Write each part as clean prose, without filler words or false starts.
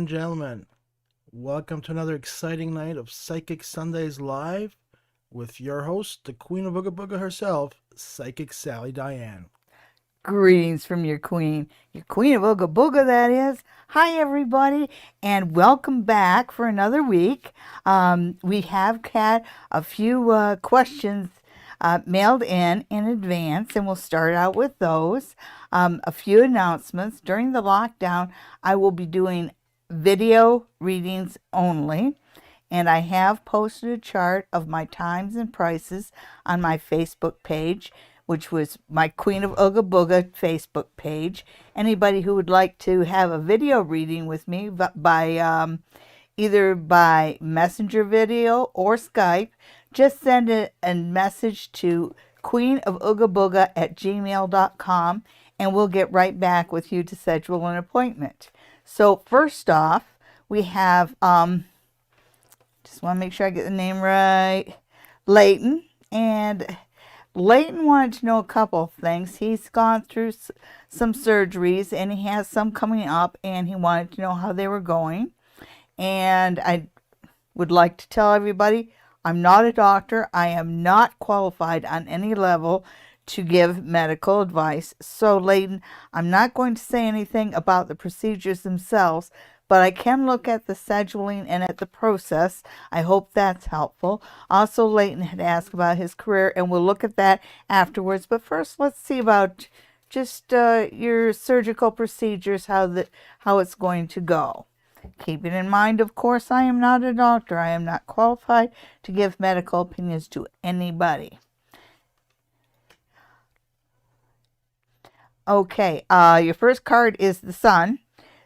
and gentlemen. Welcome to another exciting night of Psychic Sundays Live with your host, the Queen of Ooga Booga herself, Psychic Sally Diane. Greetings from your queen of Ooga Booga, that is. Hi, everybody, and welcome back for another week. We have had a few questions mailed in advance, and we'll start out with those. A few announcements. During the lockdown, I will be doing video readings only. And I have posted a chart of my times and prices on my Facebook page, which was my Queen of Ooga Booga Facebook page. Anybody who would like to have a video reading with me by either by messenger video or Skype, just send a message to queenofOogabooga@gmail.com and we'll get right back with you to schedule an appointment. So first off, we have, just want to make sure I get the name right, Leighton. And Leighton wanted to know a couple of things. He's gone through some surgeries and he has some coming up, and he wanted to know how they were going. And I would like to tell everybody, I'm not a doctor. I am not qualified on any level to give medical advice. So Leighton, I'm not going to say anything about the procedures themselves, but I can look at the scheduling and at the process. I hope that's helpful. Also, Leighton had asked about his career, and we'll look at that afterwards. But first, let's see about just your surgical procedures, how it's going to go. Keeping in mind, of course, I am not a doctor. I am not qualified to give medical opinions to anybody. Okay, your first card is the Sun.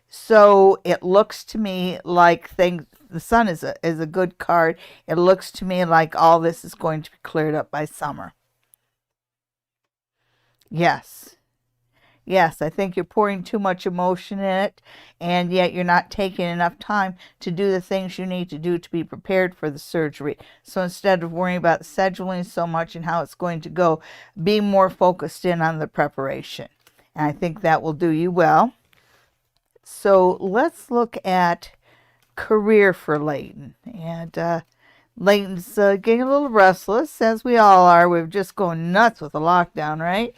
So it looks to me like the Sun is a good card. It looks to me like all this is going to be cleared up by summer. Yes. Yes, I think you're pouring too much emotion in it, and yet you're not taking enough time to do the things you need to do to be prepared for the surgery. So instead of worrying about scheduling so much and how it's going to go, be more focused in on the preparation. And I think that will do you well. So let's look at career for Leighton. And Leighton's getting a little restless, as we all are. We're just going nuts with the lockdown, right?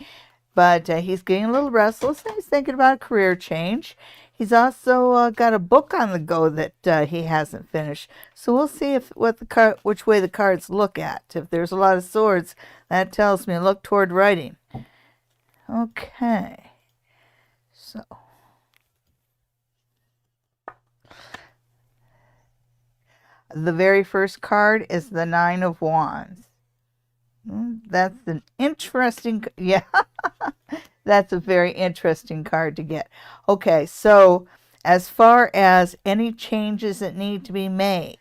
But he's getting a little restless, and he's thinking about a career change. He's also got a book on the go that he hasn't finished. So we'll see which way the cards look at. If there's a lot of swords, that tells me look toward writing. Okay. So the very first card is the Nine of Wands. That's an interesting, yeah, that's a very interesting card to get. Okay, so as far as any changes that need to be made,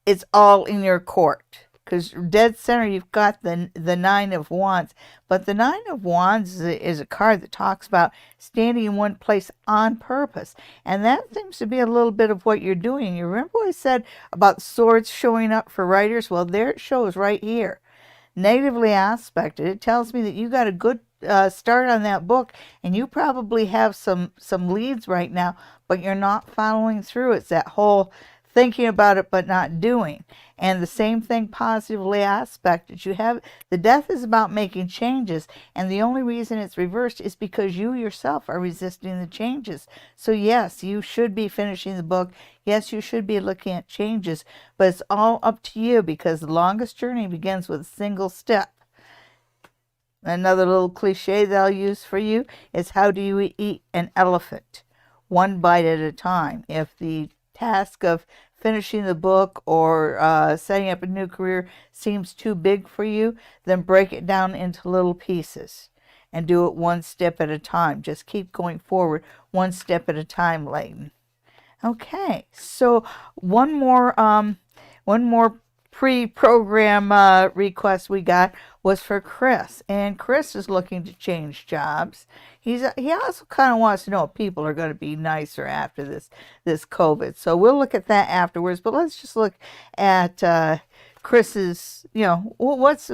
it's all in your court. Because dead center, you've got the Nine of Wands. But the Nine of Wands is a card that talks about standing in one place on purpose. And that seems to be a little bit of what you're doing. You remember what I said about swords showing up for writers? Well, there it shows right here. Negatively aspected, it tells me that you got a good start on that book, and you probably have some leads right now, but you're not following through. It's that whole thinking about it but not doing. And the same thing positively aspected. You have the Death is about making changes, and the only reason it's reversed is because you yourself are resisting the changes. So yes, you should be finishing the book. Yes, you should be looking at changes, but it's all up to you, because the longest journey begins with a single step. Another little cliche that I'll use for you is, how do you eat an elephant? One bite at a time. If the task of finishing the book or setting up a new career seems too big for you, then break it down into little pieces and do it one step at a time. Just keep going forward one step at a time, Leighton. Okay, so one more pre-program request we got was for Chris, and Chris is looking to change jobs. He also kind of wants to know if people are going to be nicer after this COVID. So we'll look at that afterwards. But let's just look at Chris's. What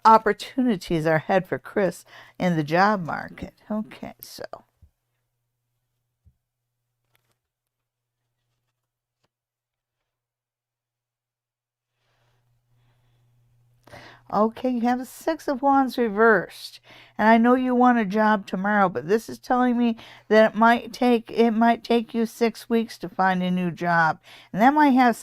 opportunities are ahead for Chris in the job market? Okay, so Okay, you have the Six of Wands reversed. And I know you want a job tomorrow, but this is telling me that it might take you 6 weeks to find a new job. And that might have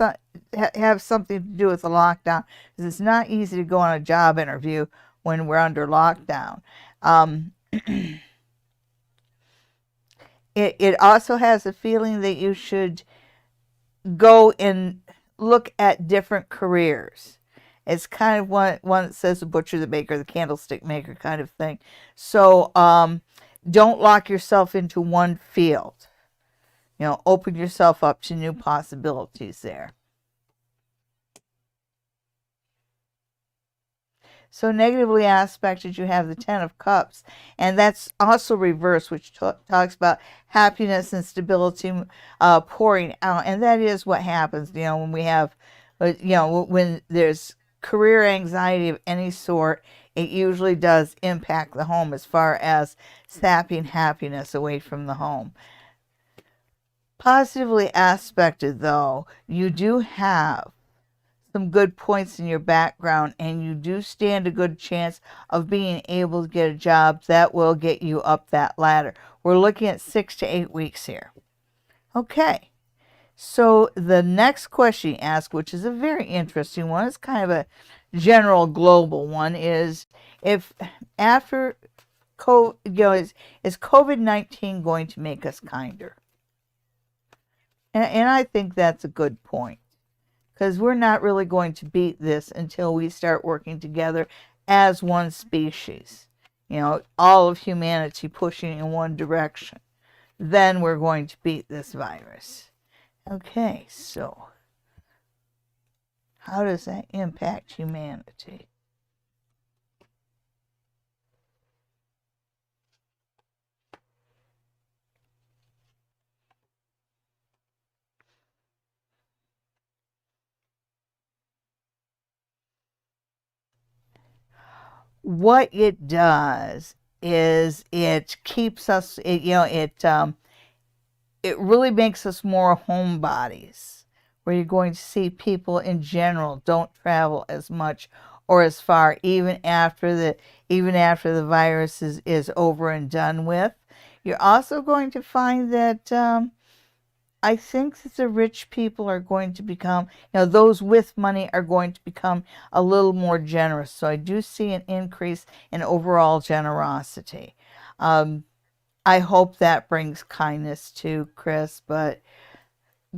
something to do with the lockdown, because it's not easy to go on a job interview when we're under lockdown. Um, it also has a feeling that you should go and look at different careers. It's kind of one that says the butcher, the baker, the candlestick maker kind of thing. So don't lock yourself into one field. Open yourself up to new possibilities there. So negatively aspected, you have the Ten of Cups, and that's also reversed, which talks about happiness and stability pouring out, and that is what happens. When we have, when there's career anxiety of any sort, it usually does impact the home as far as sapping happiness away from the home. Positively aspected, though, you do have some good points in your background, and you do stand a good chance of being able to get a job that will get you up that ladder. We're looking at 6 to 8 weeks here. Okay, so the next question you ask, which is a very interesting one, it's kind of a general global one, is if after is COVID-19 going to make us kinder? And I think that's a good point, because we're not really going to beat this until we start working together as one species. All of humanity pushing in one direction. Then we're going to beat this virus. Okay, so how does that impact humanity? What it does is it keeps us, it really makes us more homebodies, where you're going to see people in general don't travel as much or as far, even after the virus is over and done with. You're also going to find that I think that the rich people are going to become, those with money are going to become a little more generous. So I do see an increase in overall generosity. I hope that brings kindness to Chris, but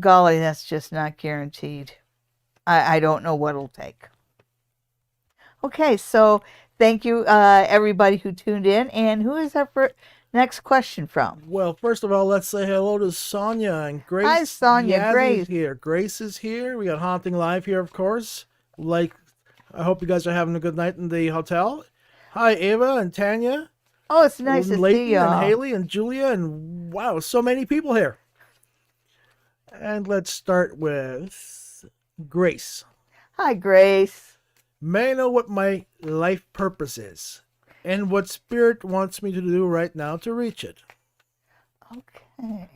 golly, that's just not guaranteed. I don't know what it'll take. Okay, so thank you, everybody who tuned in. And who is our next question from? Well, first of all, let's say hello to Sonia and Grace. Hi, Sonia. Yazzie Grace is here. Grace is here. We got Haunting Live here, of course. I hope you guys are having a good night in the hotel. Hi, Ava and Tanya. Oh, it's nice to see you. And Haley and Julia, and wow, so many people here. And let's start with Grace. Hi, Grace. May I know what my life purpose is and what Spirit wants me to do right now to reach it? Okay.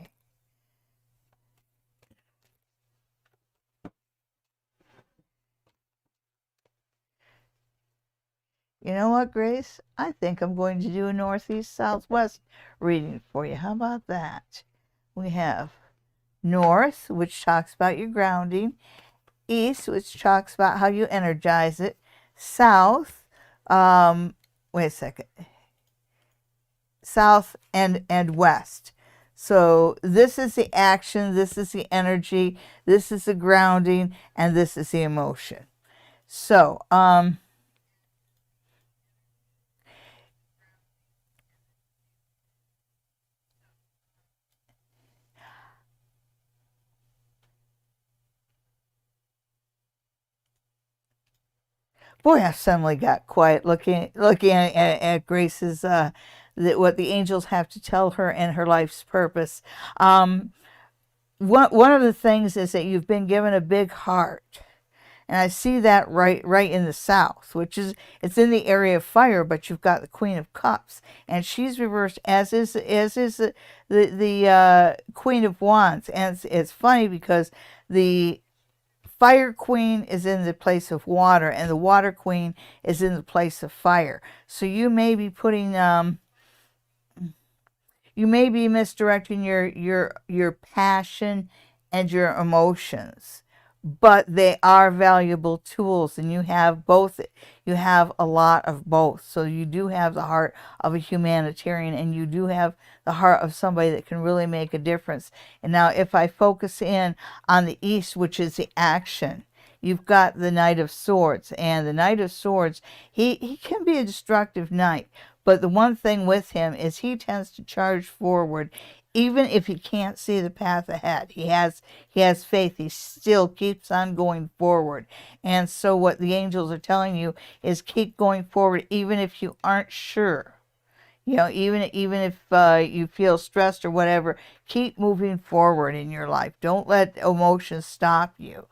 You know what, Grace? I think I'm going to do a northeast southwest reading for you. How about that? We have north, which talks about your grounding, east, which talks about how you energize it, south, wait a second, south and west. So this is the action, this is the energy, this is the grounding, and this is the emotion. So, boy, I suddenly got quiet looking at Grace's what the angels have to tell her and her life's purpose. One of the things is that you've been given a big heart, and I see that right in the south, which is, it's in the area of fire, but you've got the Queen of Cups, and she's reversed, as is the Queen of Wands. And it's funny because the Fire Queen is in the place of water, and the Water Queen is in the place of fire. So you may be putting you may be misdirecting your passion and your emotions, but they are valuable tools, and you have both. You have a lot of both. So you do have the heart of a humanitarian, and you do have the heart of somebody that can really make a difference. And now if I focus in on the East, which is the action, you've got the Knight of Swords, and the Knight of Swords, he can be a destructive knight, but the one thing with him is he tends to charge forward even if he can't see the path ahead. He has faith. He still keeps on going forward. And so what the angels are telling you is keep going forward even if you aren't sure. Even if you feel stressed or whatever, keep moving forward in your life. Don't let emotions stop you.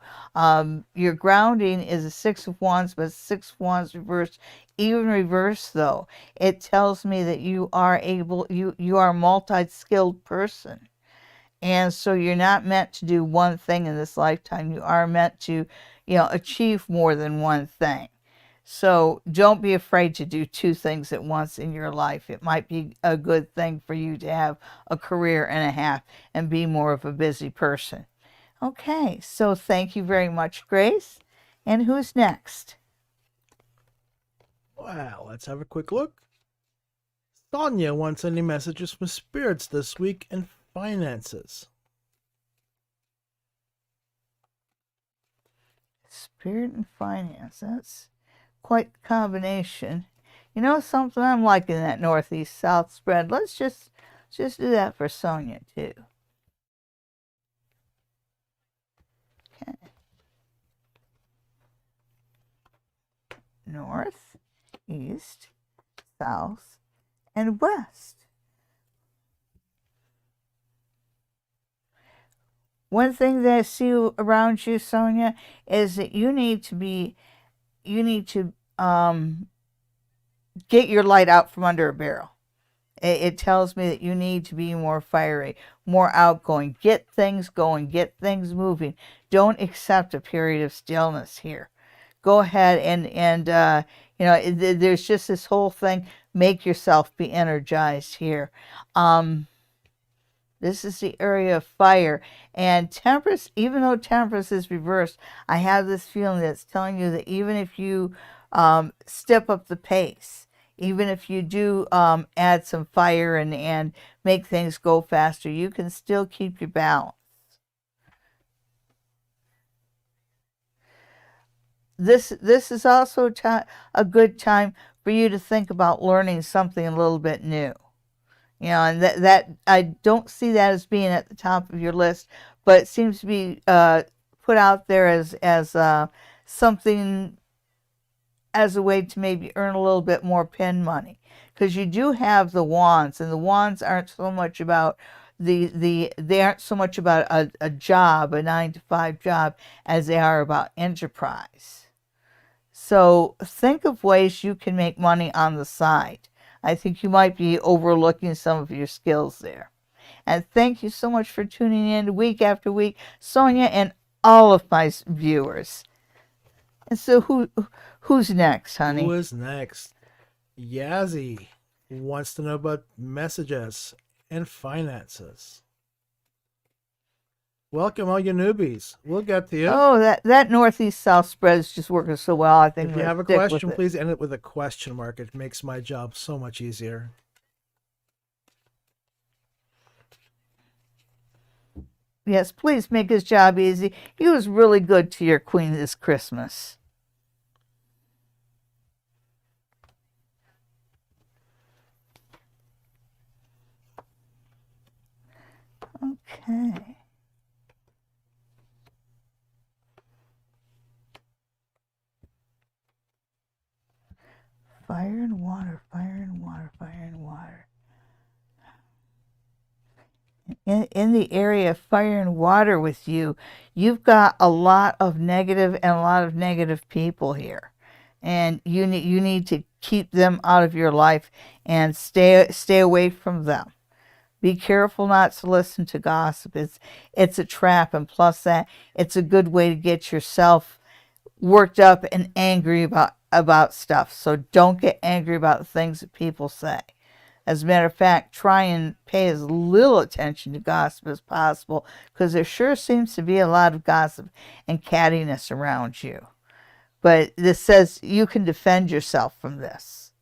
Your grounding is a Six of Wands, but Six of Wands reversed. Even reversed, though, it tells me that you are a multi-skilled person. And so you're not meant to do one thing in this lifetime. You are meant to, achieve more than one thing. So don't be afraid to do two things at once in your life. It might be a good thing for you to have a career and a half and be more of a busy person. Okay, so thank you very much, Grace. And who's next? Well, let's have a quick look. Sonia wants any messages from spirits this week in finances. Spirit and finance. That's quite the combination. You know something, I'm liking that northeast-south spread. Let's just do that for Sonia too. Okay. North, east, south, and west. One thing that I see around you, Sonia, is that you need to get your light out from under a barrel. It tells me that you need to be more fiery, more outgoing. Get things going, get things moving. Don't accept a period of stillness here. Go ahead and there's just this whole thing. Make yourself be energized here. This is the area of fire. And Temperance, even though Temperance is reversed, I have this feeling that's telling you that even if you step up the pace, even if you do add some fire and make things go faster, you can still keep your balance. This is also a good time for you to think about learning something a little bit new. And that I don't see that as being at the top of your list, but it seems to be put out there as something, as a way to maybe earn a little bit more pin money, because you do have the wands, and the wands aren't so much about they aren't so much about a job, a 9-to-5 job, as they are about enterprise. So think of ways you can make money on the side. I think you might be overlooking some of your skills there. And thank you so much for tuning in week after week, Sonia and all of my viewers. And so who's next, honey? Who is next? Yazzie wants to know about messages and finances. Welcome, all you newbies. We'll get to you. Oh, that northeast-south spread is just working so well. I think if you have a question, please end it with a question mark. It makes my job so much easier. Yes, please make his job easy. He was really good to your queen this Christmas. Okay. Fire and water, fire and water, fire and water. In the area of fire and water with you, you've got a lot of negative and a lot of negative people here. And you need to keep them out of your life and stay away from them. Be careful not to listen to gossip. It's a trap, and plus that, it's a good way to get yourself worked up and angry about stuff. So don't get angry about the things that people say. As a matter of fact, try and pay as little attention to gossip as possible, because there sure seems to be a lot of gossip and cattiness around you. But this says you can defend yourself from this.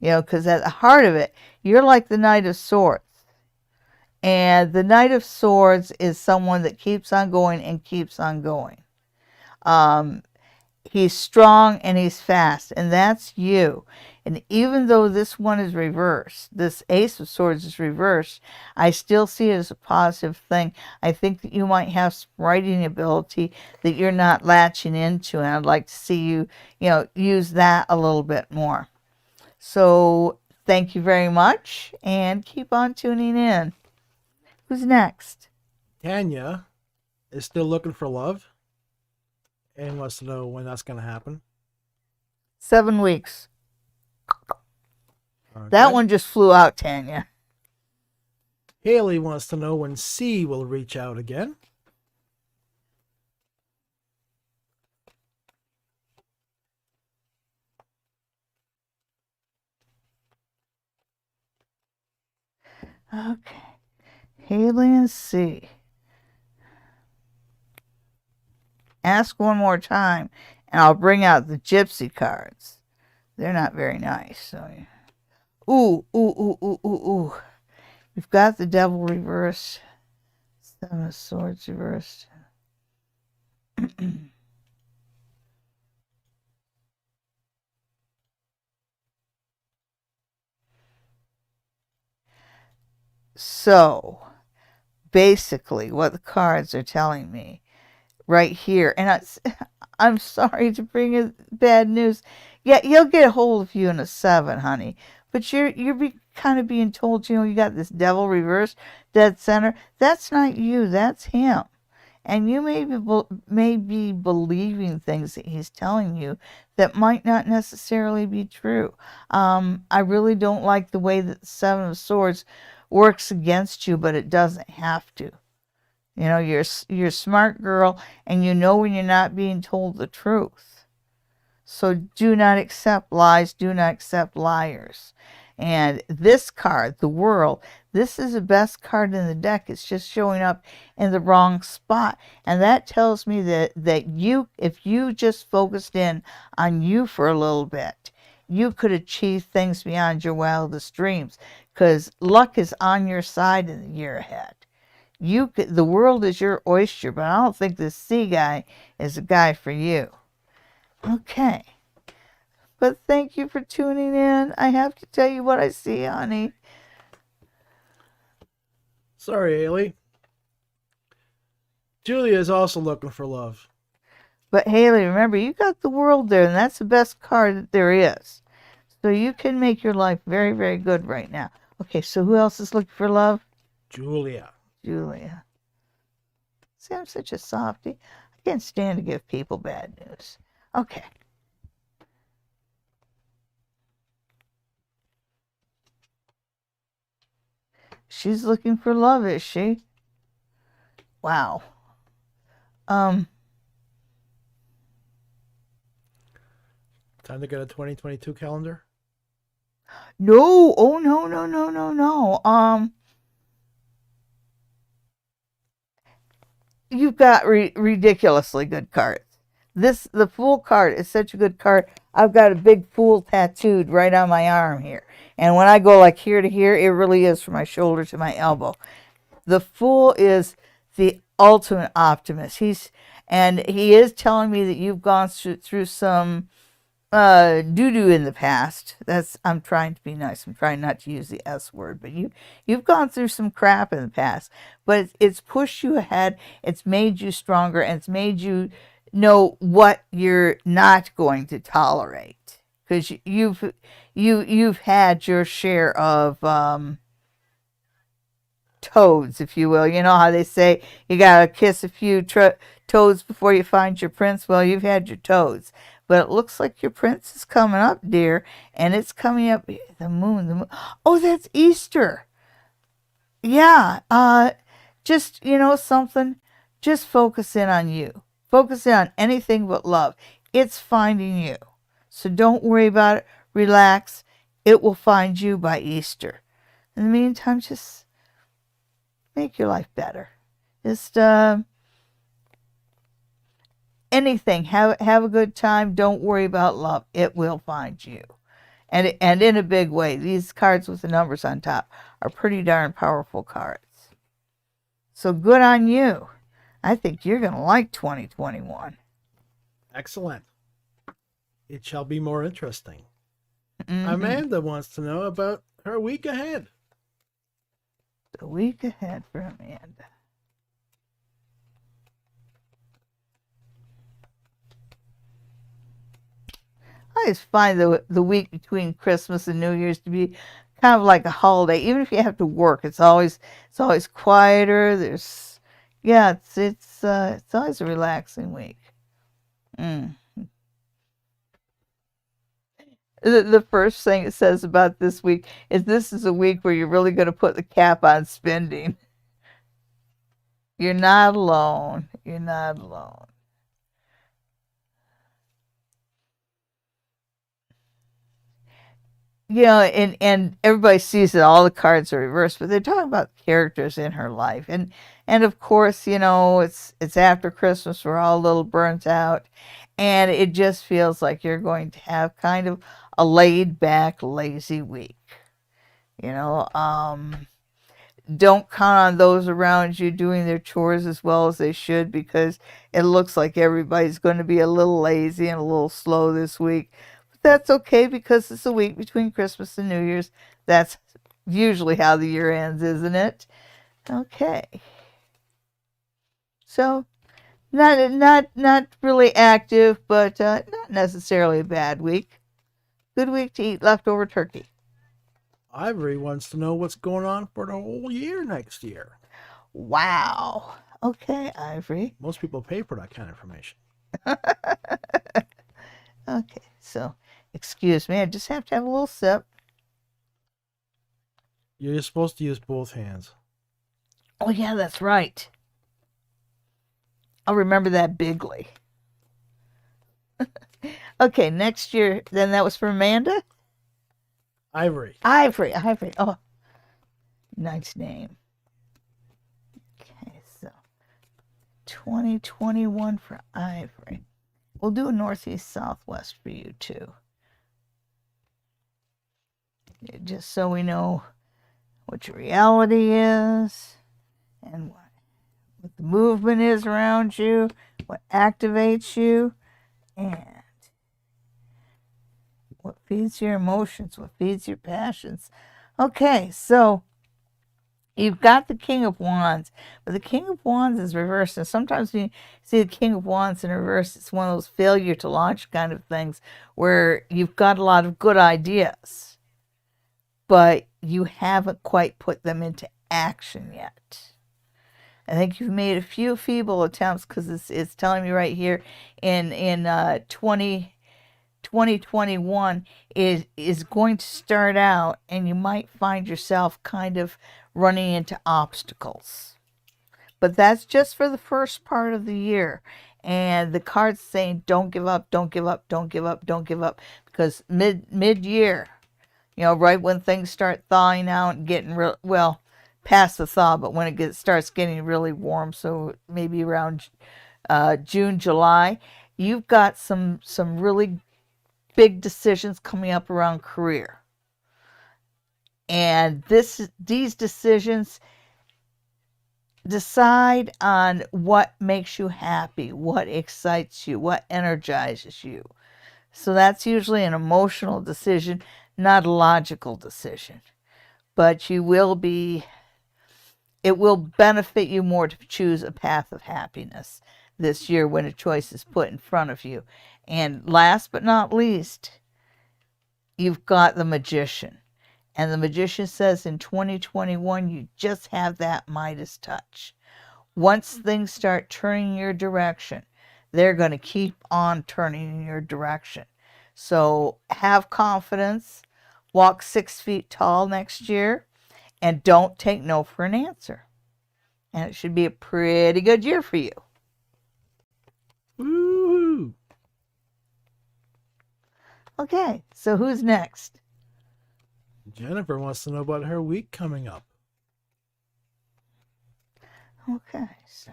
Because at the heart of it, you're like the Knight of Swords. And the Knight of Swords is someone that keeps on going and keeps on going. He's strong and he's fast, and that's you. And even though this one is reversed, this Ace of Swords is reversed, I still see it as a positive thing. I think that you might have some writing ability that you're not latching into, and I'd like to see you, use that a little bit more. So thank you very much, and keep on tuning in. Who's next? Tanya is still looking for love and wants to know when that's going to happen. 7 weeks. Okay. That one just flew out, Tanya. Haley wants to know when C will reach out again. Okay. Haley and C. Ask one more time, and I'll bring out the gypsy cards. They're not very nice. So, ooh, ooh, ooh, ooh, ooh, ooh. We've got the Devil reversed. 7 of Swords reversed. So, basically, what the cards are telling me right here, and I'm sorry to bring you bad news. Yeah, he'll get a hold of you in a 7, honey. But you're kind of being told, you got this Devil reversed, dead center. That's not you. That's him. And you may be believing things that he's telling you that might not necessarily be true. I really don't like the way that the 7 of Swords works against you, but it doesn't have to. You're a smart girl, and you know when you're not being told the truth. So do not accept lies. Do not accept liars. And this card, the World, this is the best card in the deck. It's just showing up in the wrong spot. And that tells me that you, if you just focused in on you for a little bit, you could achieve things beyond your wildest dreams, because luck is on your side in the year ahead. The world is your oyster, but I don't think this C guy is a guy for you. Okay. But thank you for tuning in. I have to tell you what I see, honey. Sorry, Haley. Julia is also looking for love. But Haley, remember, you got the World there, and that's the best card that there is. So you can make your life very, very good right now. Okay, so who else is looking for love? Julia. See, I'm such a softie. I can't stand to give people bad news. Okay. She's looking for love, is she? Wow. Time to get a 2022 calendar? No. Oh, no. You've got ridiculously good cards. The Fool card is such a good card. I've got a big Fool tattooed right on my arm here. And when I go like here to here, it really is from my shoulder to my elbow. The Fool is the ultimate optimist. He is telling me that you've gone through some doo-doo in the past. I'm trying to be nice. I'm trying not to use the S word, but you've gone through some crap in the past, but it's pushed you ahead. It's made you stronger, and it's made you know what you're not going to tolerate, because you've had your share of toads, if you will. You know how they say you gotta kiss a few toads before you find your prince? Well, you've had your toads, but it looks like your prince is coming up, dear, and it's coming up. The moon. Oh, that's Easter. Yeah, just, something, just focus in on you. Focus in on anything but love. It's finding you. So don't worry about it. Relax. It will find you by Easter. In the meantime, just make your life better. Just anything. Have a good time. Don't worry about love. It will find you. And in a big way. These cards with the numbers on top are pretty darn powerful cards. So good on you. I think you're going to like 2021. Excellent. It shall be more interesting. Mm-hmm. Amanda wants to know about her week ahead. The week ahead for Amanda. I just find the week between Christmas and New Year's to be kind of like a holiday. Even if you have to work, it's always quieter. It's always a relaxing week. Mm. The first thing it says about this week is this is a week where you're really going to put the cap on spending. You're not alone. You're not alone. And everybody sees that all the cards are reversed, but they're talking about characters in her life, and of course, it's after Christmas, we're all a little burnt out, and it just feels like you're going to have kind of a laid back, lazy week. You know, don't count on those around you doing their chores as well as they should, because it looks like everybody's going to be a little lazy and a little slow this week. But that's okay, because it's a week between Christmas and New Year's. That's usually how the year ends, isn't it? Okay. So not really active, but not necessarily a bad week. Good week to eat leftover turkey. Ivory wants to know what's going on for the whole year next year. Wow. Okay, Ivory. Most people pay for that kind of information. Okay, so excuse me, I just have to have a little sip. You're supposed to use both hands. Oh, yeah, that's right. I'll remember that bigly. Okay, next year, then that was for Amanda? Ivory. Ivory. Oh, nice name. Okay, so 2021 for Ivory. We'll do a northeast southwest for you too. Just so we know what your reality is and what the movement is around you, what activates you, and what feeds your emotions, what feeds your passions. Okay, so you've got the King of Wands, but the King of Wands is reversed. And sometimes when you see the King of Wands in reverse, it's one of those failure to launch kind of things where you've got a lot of good ideas, but you haven't quite put them into action yet. I think you've made a few feeble attempts, because it's telling me right here in 2021 is going to start out, and you might find yourself kind of running into obstacles. But that's just for the first part of the year. And the card's saying don't give up, don't give up, don't give up, don't give up, because mid-year, right when things start thawing out and getting past the thaw, but when it starts getting really warm, so maybe around June, July, you've got some really big decisions coming up around career. And these decisions decide on what makes you happy, what excites you, what energizes you. So that's usually an emotional decision, not a logical decision. But it will benefit you more to choose a path of happiness this year when a choice is put in front of you. And last but not least, you've got the Magician. And the Magician says in 2021, you just have that Midas touch. Once things start turning your direction, they're going to keep on turning in your direction. So have confidence, walk 6 feet tall next year, And don't take no for an answer. And it should be a pretty good year for you. Woo! Okay, so who's next? Jennifer wants to know about her week coming up. Okay, so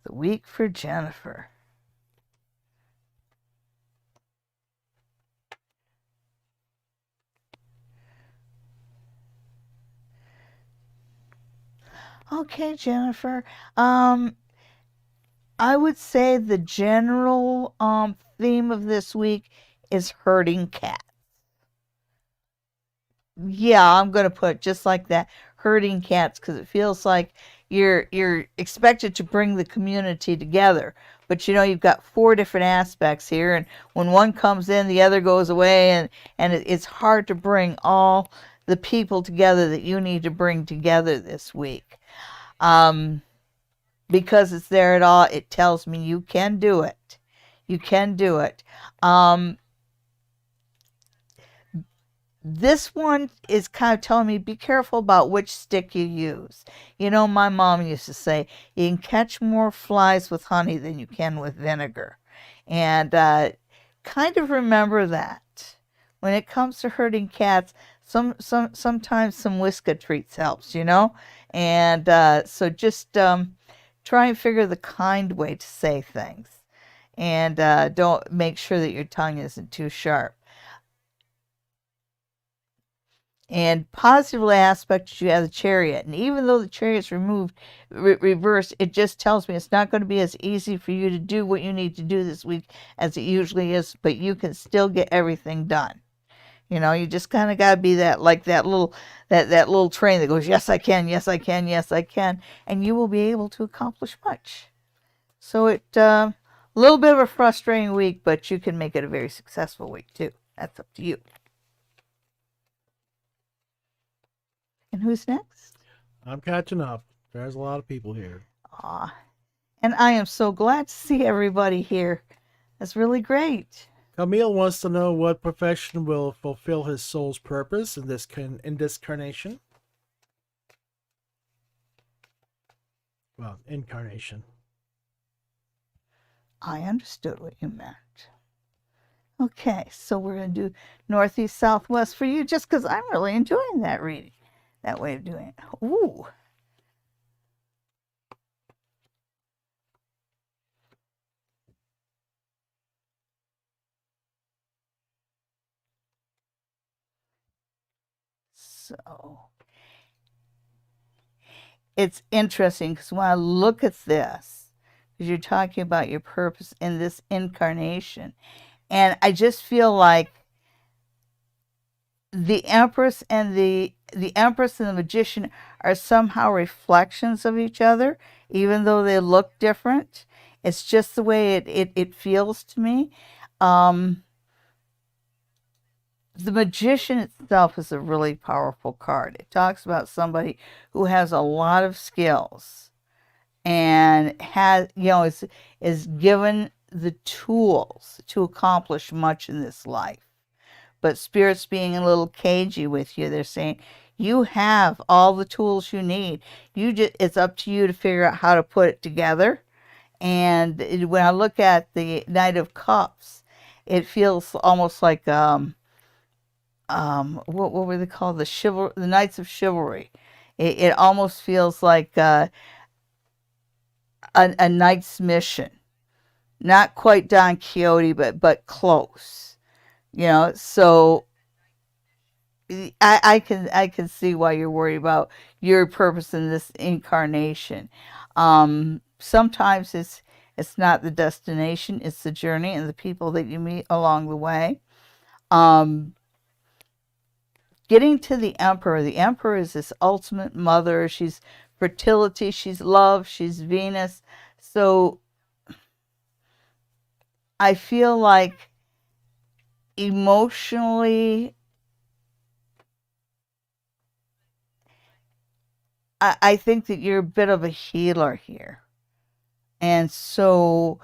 the week for Jennifer. Okay, Jennifer. I would say the general theme of this week is herding cats. Yeah, I'm going to put it just like that, herding cats, because it feels like you're expected to bring the community together. But you've got four different aspects here, and when one comes in, the other goes away, and it's hard to bring all the people together that you need to bring together this week. Because it's there at all, it tells me you can do it. You can do it. This one is kind of telling me be careful about which stick you use. My mom used to say you can catch more flies with honey than you can with vinegar. And kind of remember that. When it comes to herding cats, sometimes some Whisca treats helps, And so just try and figure the kind way to say things. And don't make sure that your tongue isn't too sharp. And positively aspects, you have the Chariot. And even though the Chariot's reversed, it just tells me it's not going to be as easy for you to do what you need to do this week as it usually is, but you can still get everything done. You just kind of got to be that little train that goes, yes, I can, yes, I can, yes, I can. And you will be able to accomplish much. So a little bit of a frustrating week, but you can make it a very successful week too. That's up to you. And who's next? I'm catching up. There's a lot of people here. Aw. And I am so glad to see everybody here. That's really great. Camille wants to know what profession will fulfill his soul's purpose in this incarnation. Well, incarnation. I understood what you meant. Okay, so we're going to do northeast, southwest for you just because I'm really enjoying that reading. That way of doing it. Ooh. So it's interesting because when I look at this, because you're talking about your purpose in this incarnation, and I just feel like the Empress and the Empress and the Magician are somehow reflections of each other, even though they look different. It's just the way it feels to me. The Magician itself is a really powerful card. It talks about somebody who has a lot of skills and is given the tools to accomplish much in this life. But Spirit's being a little cagey with you. They're saying, you have all the tools you need. It's up to you to figure out how to put it together. And when I look at the Knight of Cups, it feels almost like what were they called? The Knights of Chivalry. It almost feels like a knight's mission. Not quite Don Quixote, but close. So I can see why you're worried about your purpose in this incarnation. Sometimes it's not the destination, it's the journey and the people that you meet along the way. Getting to the Emperor. The Emperor is this ultimate mother. She's fertility, she's love, she's Venus. So I feel like emotionally, I think that you're a bit of a healer here. And so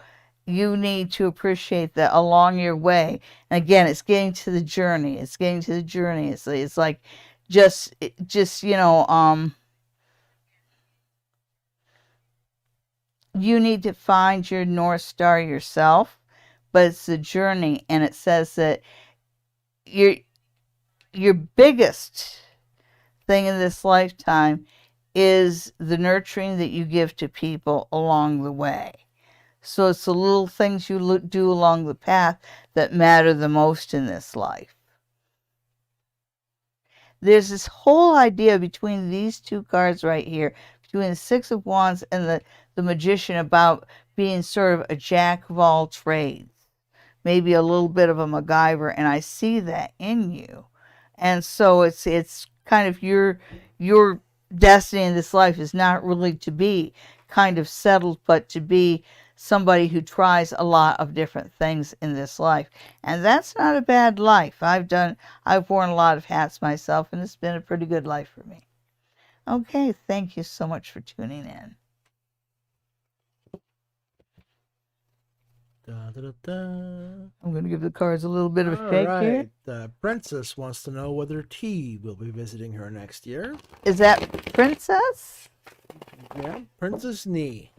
you need to appreciate that along your way. And again, it's getting to the journey. It's getting to the journey. It's like just you need to find your North Star yourself, but it's the journey. And it says that your your biggest thing in this lifetime is the nurturing that you give to people along the way. So it's the little things you do along the path that matter the most in this life. There's this whole idea between these two cards right here, between the Six of Wands and the Magician, about being sort of a jack of all trades, maybe a little bit of a MacGyver, and I see that in you. And so it's kind of your destiny in this life is not really to be kind of settled, but to be somebody who tries a lot of different things in this life. And that's not a bad life. I've worn a lot of hats myself, and it's been a pretty good life for me. Okay, thank you so much for tuning in. Da, da, da, da. I'm going to give the cards a little bit of a All shake right. here. The princess wants to know whether T will be visiting her next year. Is that Princess? Yeah, Princess Nee.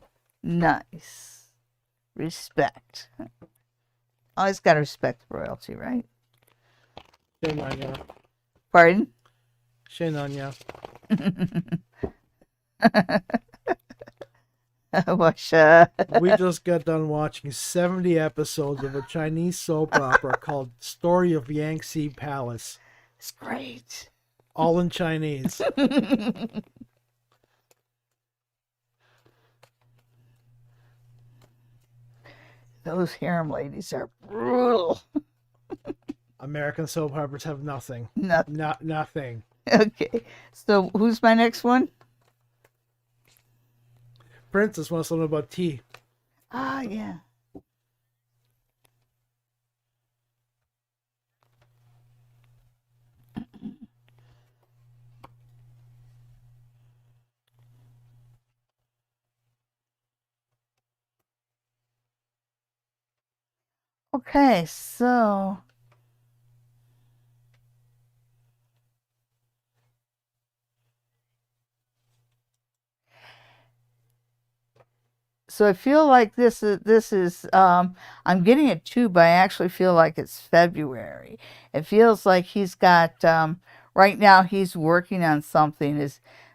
Nice. Respect. Always got to respect royalty, right? Shenanya. Pardon? Shenanya. We just got done watching 70 episodes of a Chinese soap opera called Story of Yangtze Palace. It's great. All in Chinese. Those harem ladies are brutal. American soap operas have nothing. Nothing. Okay. So who's my next one? Princess wants to know about T. Ah, yeah. Okay, so I feel like this is I'm getting a 2, but I actually feel like it's February. It feels like he's got right now he's working on something.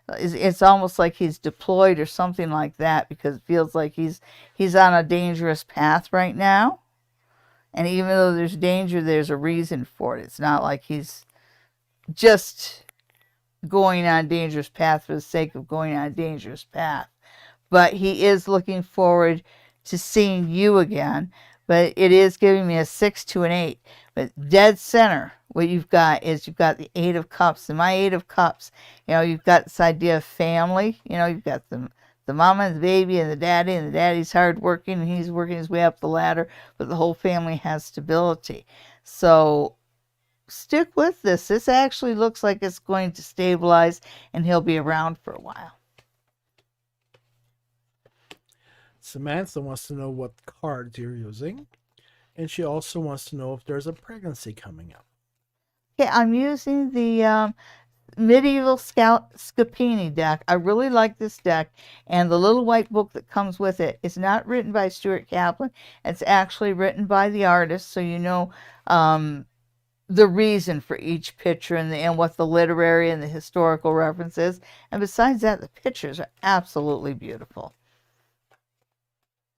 It's almost like he's deployed or something like that, because it feels like he's on a dangerous path right now. And even though there's danger, there's a reason for it. It's not like he's just going on a dangerous path for the sake of going on a dangerous path. But he is looking forward to seeing you again. But it is giving me a 6 to an 8. But dead center, what you've got is you've got the 8 of Cups. And my 8 of Cups, you've got this idea of family. You've got the mama and the baby and the daddy's hardworking and he's working his way up the ladder, but the whole family has stability. So stick with this. This actually looks like it's going to stabilize and he'll be around for a while. Samantha wants to know what cards you're using. And she also wants to know if there's a pregnancy coming up. Okay, I'm using the Medieval Scapini deck. I really like this deck, and the little white book that comes with it is not written by Stuart Kaplan. It's actually written by the artist, so you know the reason for each picture and what the literary and the historical reference is. And besides that, the pictures are absolutely beautiful.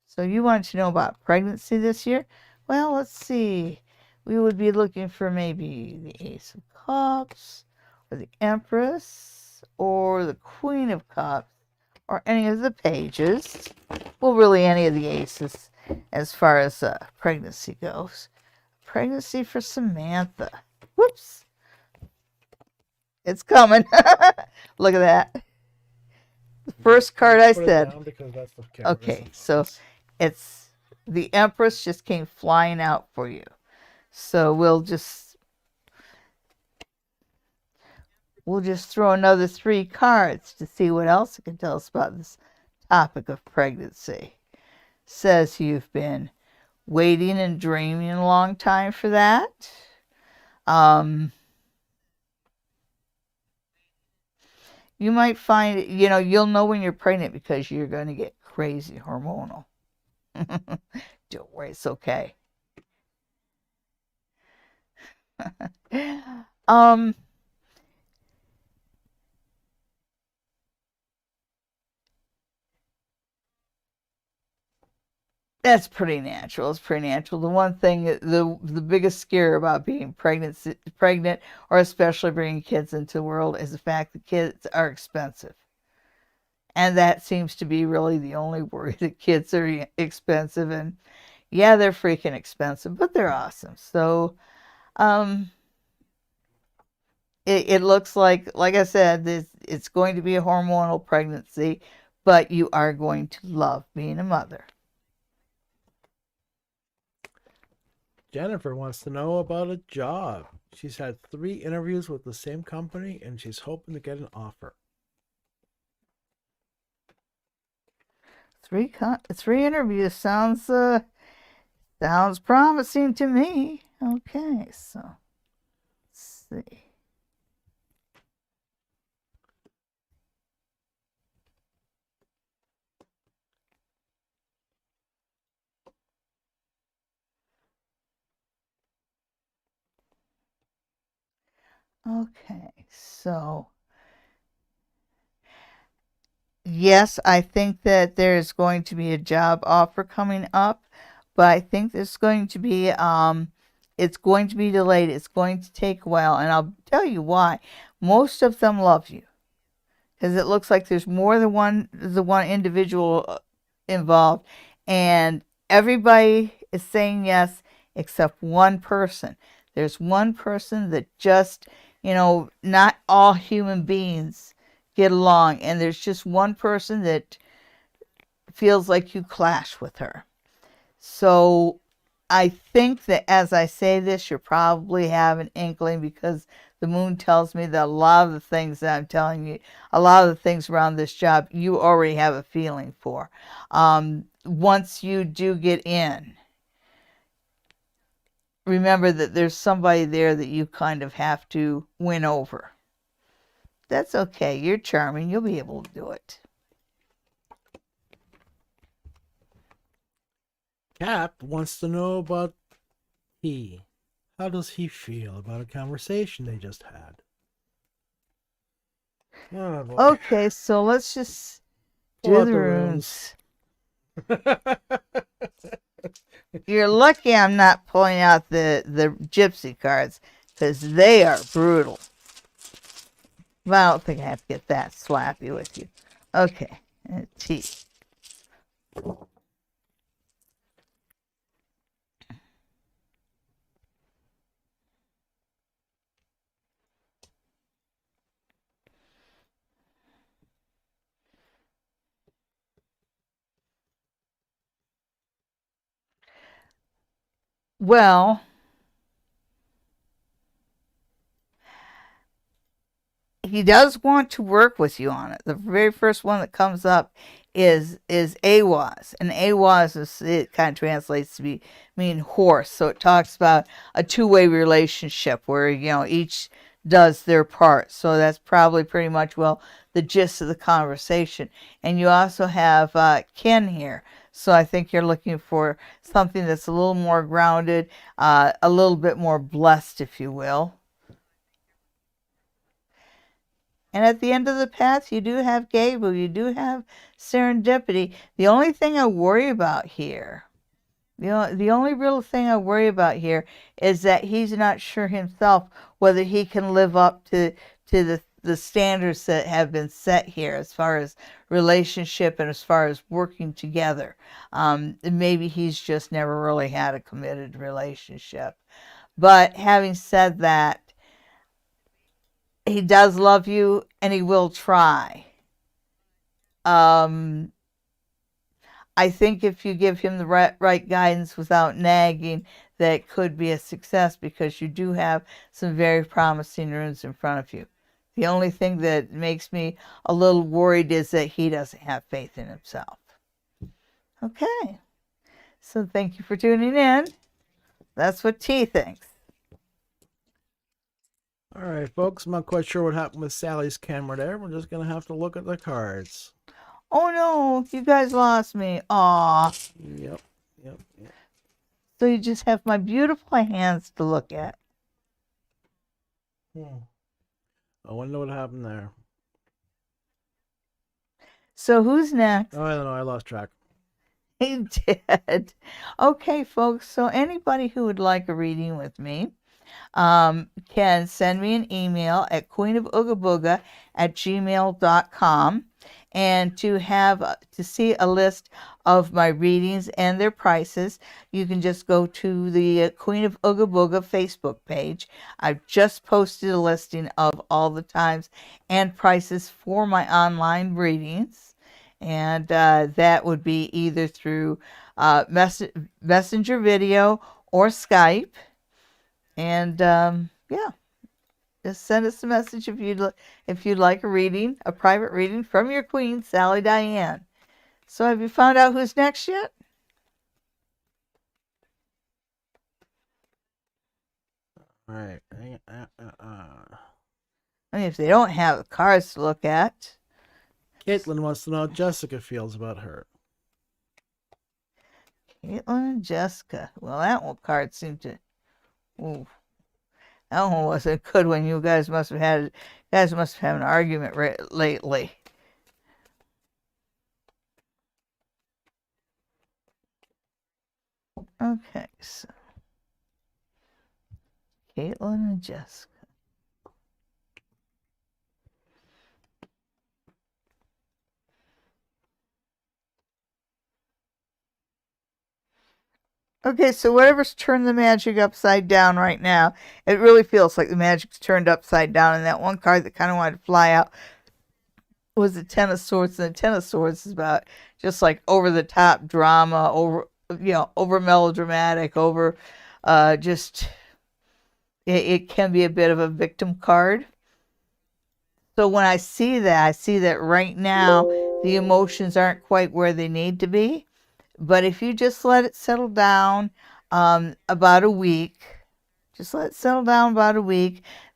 So you wanted to know about pregnancy this year? Well, let's see. We would be looking for maybe the Ace of Cups, or the Empress, or the Queen of Cups, or any of the pages. Well, really any of the aces as far as pregnancy goes. Pregnancy for Samantha. Whoops. It's coming. Look at that. The first card I said. Okay, so it's the Empress just came flying out for you. So we'll just throw another 3 cards to see what else it can tell us about this topic of pregnancy. Says you've been waiting and dreaming a long time for that. Um, you might find, you'll know when you're pregnant because you're going to get crazy hormonal. Don't worry, it's okay. um, That's pretty natural. It's pretty natural. The one thing, the biggest scare about being pregnant, or especially bringing kids into the world, is the fact that kids are expensive, and that seems to be really the only worry. That kids are expensive, and yeah, they're freaking expensive, but they're awesome. So, um, it looks like I said, it's going to be a hormonal pregnancy, but you are going to love being a mother. Jennifer wants to know about a job. She's had 3 interviews with the same company and she's hoping to get an offer. Three interviews sounds promising to me. Okay, so let's see. Okay, so yes, I think that there's going to be a job offer coming up, but I think there's going to be it's going to be delayed. It's going to take a while, and I'll tell you why. Most of them love you because it looks like there's more than one individual involved, and everybody is saying yes except one person. There's one person that just, not all human beings get along, and there's just one person that feels like you clash with her. So I think that as I say this, you probably have an inkling because the moon tells me that a lot of the things that I'm telling you, a lot of the things around this job, you already have a feeling for. Once you do get in, remember that there's somebody there that you kind of have to win over. That's okay. You're charming. You'll be able to do it. Cap wants to know about he. How does he feel about a conversation they just had? Oh boy. Okay, so let's just Pull do out the the runes. runes. You're lucky I'm not pulling out the gypsy cards because they are brutal. But I don't think I have to get that slappy with you. Okay, T. Well, he does want to work with you on it. The very first one that comes up is AWAS, and AWAS it kind of translates to mean horse. So it talks about a two-way relationship where each does their part. So that's probably pretty much the gist of the conversation. And you also have Ken here. So I think you're looking for something that's a little more grounded, a little bit more blessed, if you will. And at the end of the path, you do have Gable, you do have serendipity. The only thing I worry about here, the only real thing I worry about here is that he's not sure himself whether he can live up to the standards that have been set here as far as relationship and as far as working together. Maybe he's just never really had a committed relationship. But having said that, he does love you and he will try. Um, I think if you give him the right guidance without nagging, that could be a success because you do have some very promising runes in front of you. The only thing that makes me a little worried is that he doesn't have faith in himself. Okay. So thank you for tuning in. That's what T thinks. All right, folks. I'm not quite sure what happened with Sally's camera there. We're just gonna have to look at the cards. Oh no, you guys lost me. Aw. Yep. So you just have my beautiful hands to look at. I wonder what happened there. So who's next? Oh, I don't know. I lost track. He did. Okay, folks. So anybody who would like a reading with me can send me an email at queenofoogaboga@gmail.com. And to see a list of my readings and their prices, you can just go to the Queen of Ooga Booga Facebook page. I've just posted a listing of all the times and prices for my online readings. And that would be either through Messenger video or Skype. And yeah, just send us a message if you'd like a reading, a private reading from your queen, Sally Diane. So have you found out who's next yet? All right. I mean, if they don't have the cards to look at. Caitlin wants to know how Jessica feels about her. Caitlin and Jessica. Well, that one card seemed to. Ooh, that one wasn't a good one. You guys must have had an argument lately. Okay, so Caitlin and Jessica. Okay, so whatever's turned the magic upside down right now, it really feels like the magic's turned upside down. And that one card that kind of wanted to fly out was the Ten of Swords. And the Ten of Swords is about just like over the top drama, over melodramatic, over just it can be a bit of a victim card. So when I see that right now the emotions aren't quite where they need to be. But if you just let it settle down about a week,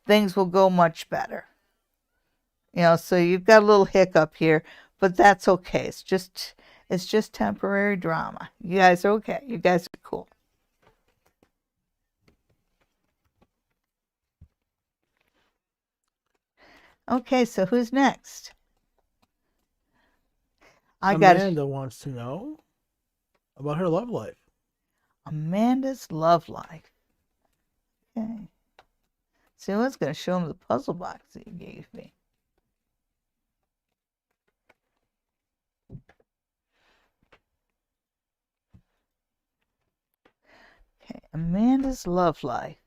things will go much better. So you've got a little hiccup here, but that's okay. It's just temporary drama. You guys are okay. You guys are cool. Okay, so who's next? Amanda wants to know about her love life. Amanda's love life. Okay. So I was going to show him the puzzle box that you gave me. Okay, Amanda's love life.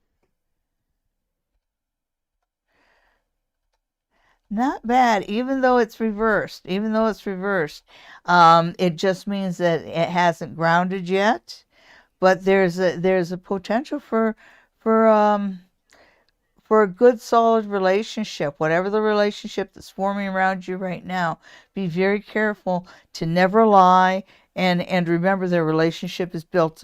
Not bad, even though it's reversed. It just means that it hasn't grounded yet. But there's a potential for a good solid relationship. Whatever the relationship that's forming around you right now, be very careful to never lie, and remember their relationship is built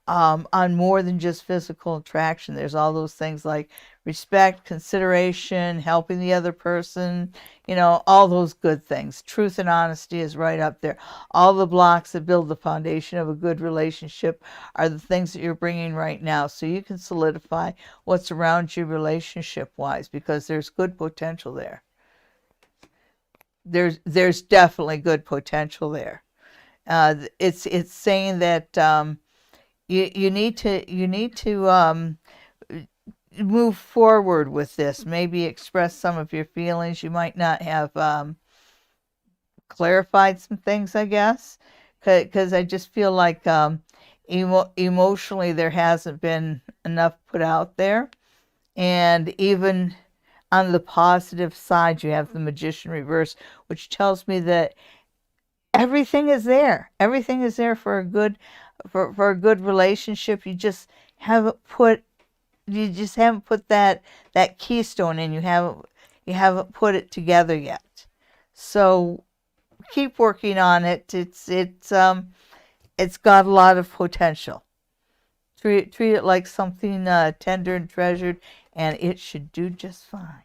on more than just physical attraction. There's all those things like respect, consideration, helping the other person, all those good things. Truth and honesty is right up there. All the blocks that build the foundation of a good relationship are the things that you're bringing right now, so you can solidify what's around you relationship-wise, because there's good potential there. There's definitely good potential there. It's saying that you need to move forward with this. Maybe express some of your feelings. You might not have clarified some things, I guess, because I just feel like emotionally there hasn't been enough put out there. And even on the positive side, you have the Magician reverse, which tells me that everything is there. Everything is there for a good relationship. You just haven't put that keystone in. You haven't put it together yet. So keep working on it. it's got a lot of potential. Treat it like something tender and treasured, and it should do just fine.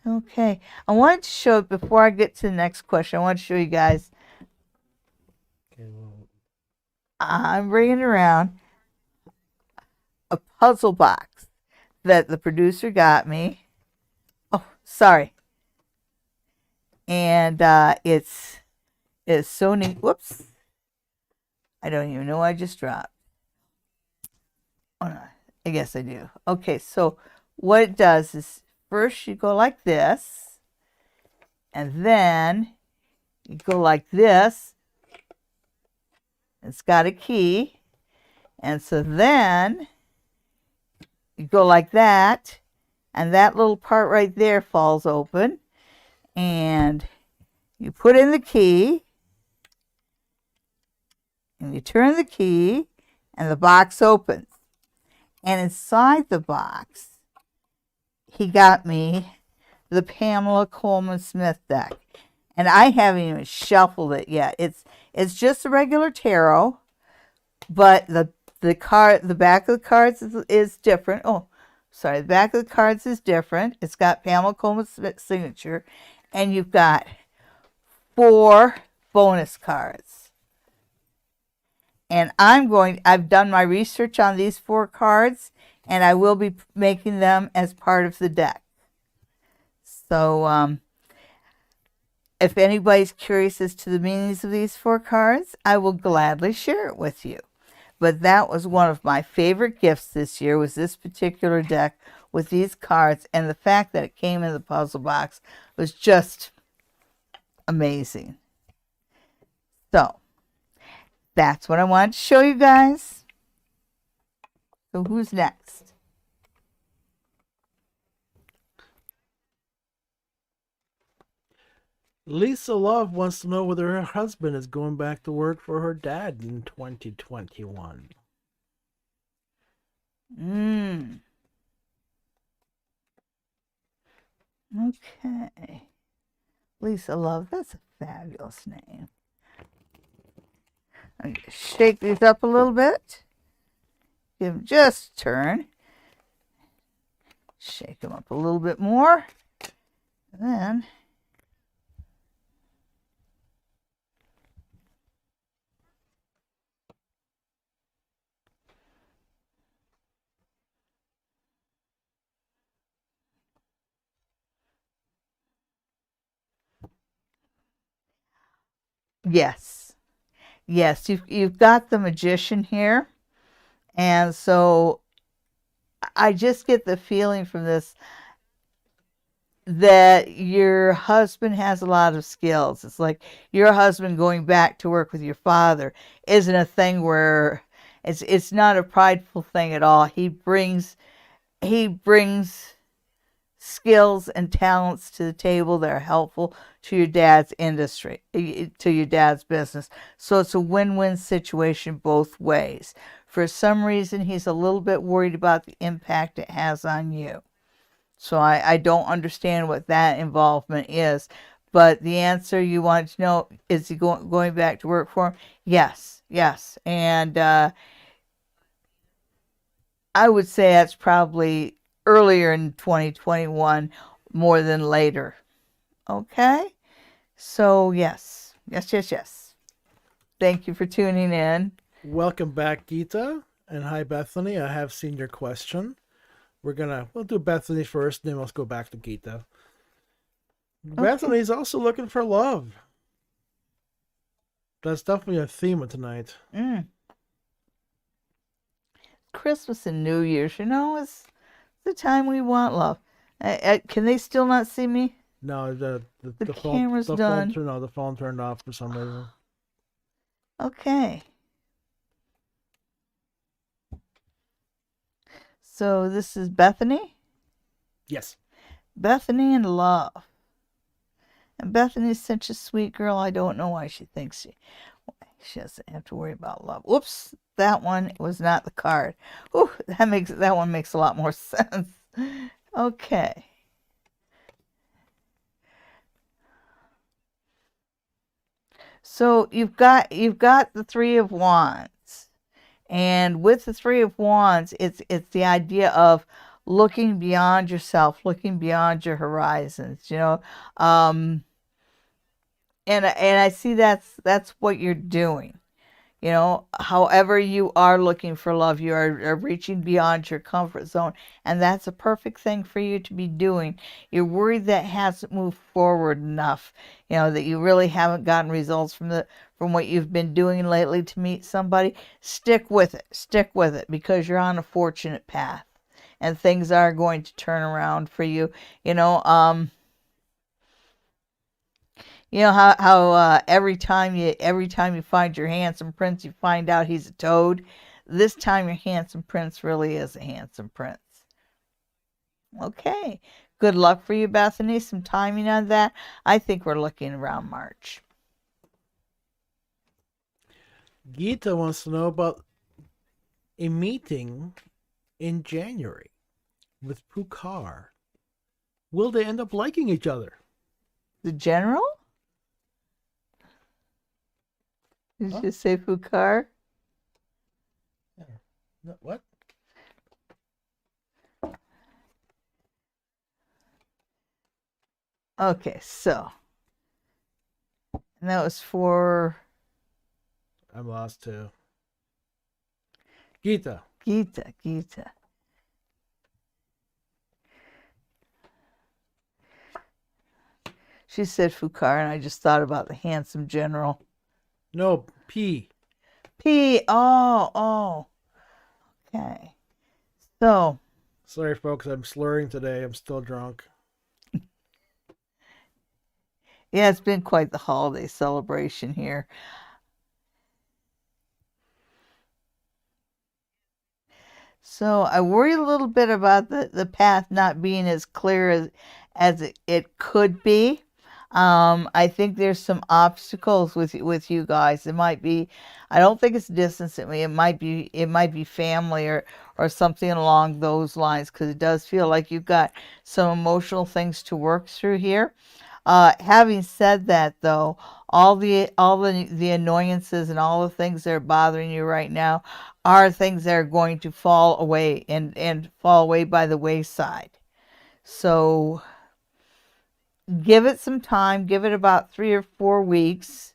Okay, I wanted to show, before I get to the next question, I want to show you guys. Okay, well, I'm bringing around a puzzle box that the producer got me. Oh, sorry. And it's so neat. Whoops. I don't even know what I just dropped. Oh, no. I guess I do. Okay, so what it does is first you go like this, and then you go like this. It's got a key. And so then you go like that, and that little part right there falls open. And you put in the key, and you turn the key, and the box opens. And inside the box, he got me the Pamela Coleman Smith deck. And I haven't even shuffled it yet. It's just a regular tarot, but the back of the cards is different. Oh, sorry, the back of the cards is different. It's got Pamela Coleman Smith's signature, and you've got 4 bonus cards. And I've done my research on these 4 cards, and I will be making them as part of the deck. So, if anybody's curious as to the meanings of these 4 cards, I will gladly share it with you. But that was one of my favorite gifts this year, was this particular deck with these cards, and the fact that it came in the puzzle box was just amazing. So, that's what I wanted to show you guys. So who's next? Lisa Love wants to know whether her husband is going back to work for her dad in 2021. Okay. Lisa Love, that's a fabulous name. I'm going to shake these up a little bit. Give them just a turn. Shake them up a little bit more. And then yes. Yes, you've got the Magician here. And so I just get the feeling from this that your husband has a lot of skills. It's like your husband going back to work with your father isn't a thing where it's not a prideful thing at all. He brings skills and talents to the table that are helpful to your dad's industry, to your dad's business. So it's a win-win situation both ways. For some reason, he's a little bit worried about the impact it has on you. So I don't understand what that involvement is. But the answer you want to know, is he going back to work for him? Yes, yes. And I would say that's probably earlier in 2021 more than later. Okay? So, yes. Yes, yes, yes. Thank you for tuning in. Welcome back, Geeta. And hi, Bethany. I have seen your question. We'll do Bethany first, then we'll go back to Geeta. Okay. Bethany's also looking for love. That's definitely a theme of tonight. Christmas and New Year's, is the time we want love. Can they still not see me? No, the camera's done. The phone turned off for some reason. Okay. So this is Bethany? Yes. Bethany and love. And Bethany's such a sweet girl. I don't know why she thinks she doesn't have to worry about love. Whoops, that one was not the card. Ooh, that one makes a lot more sense. Okay. So you've got the Three of Wands. And with the Three of Wands, it's the idea of looking beyond yourself, looking beyond your horizons, Um and I see that's what you're doing. However you are looking for love, you are reaching beyond your comfort zone, and that's a perfect thing for you to be doing. You're worried that hasn't moved forward enough, that you really haven't gotten results from what you've been doing lately to meet somebody. Stick with it, because you're on a fortunate path, and things are going to turn around for you. You know, um, how every time you find your handsome prince, you find out he's a toad. This time your handsome prince really is a handsome prince. Okay. Good luck for you, Bethany. Some timing on that. I think we're looking around March. Gita wants to know about a meeting in January with Pukar. Will they end up liking each other? The general? Did you just say Fukar? Yeah. What? Okay, so. And that was for I'm lost too. Gita. Gita. She said Fukar, and I just thought about the handsome general. No, P. P. Oh. Okay. So. Sorry, folks. I'm slurring today. I'm still drunk. Yeah, it's been quite the holiday celebration here. So I worry a little bit about the path not being as clear as it could be. I think there's some obstacles with you guys. It might be, I don't think it's distance. It might be family or something along those lines, because it does feel like you've got some emotional things to work through here. Having said that, though, all the annoyances and all the things that are bothering you right now are things that are going to fall away and fall away by the wayside. So give it some time. Give it about 3 or 4 weeks.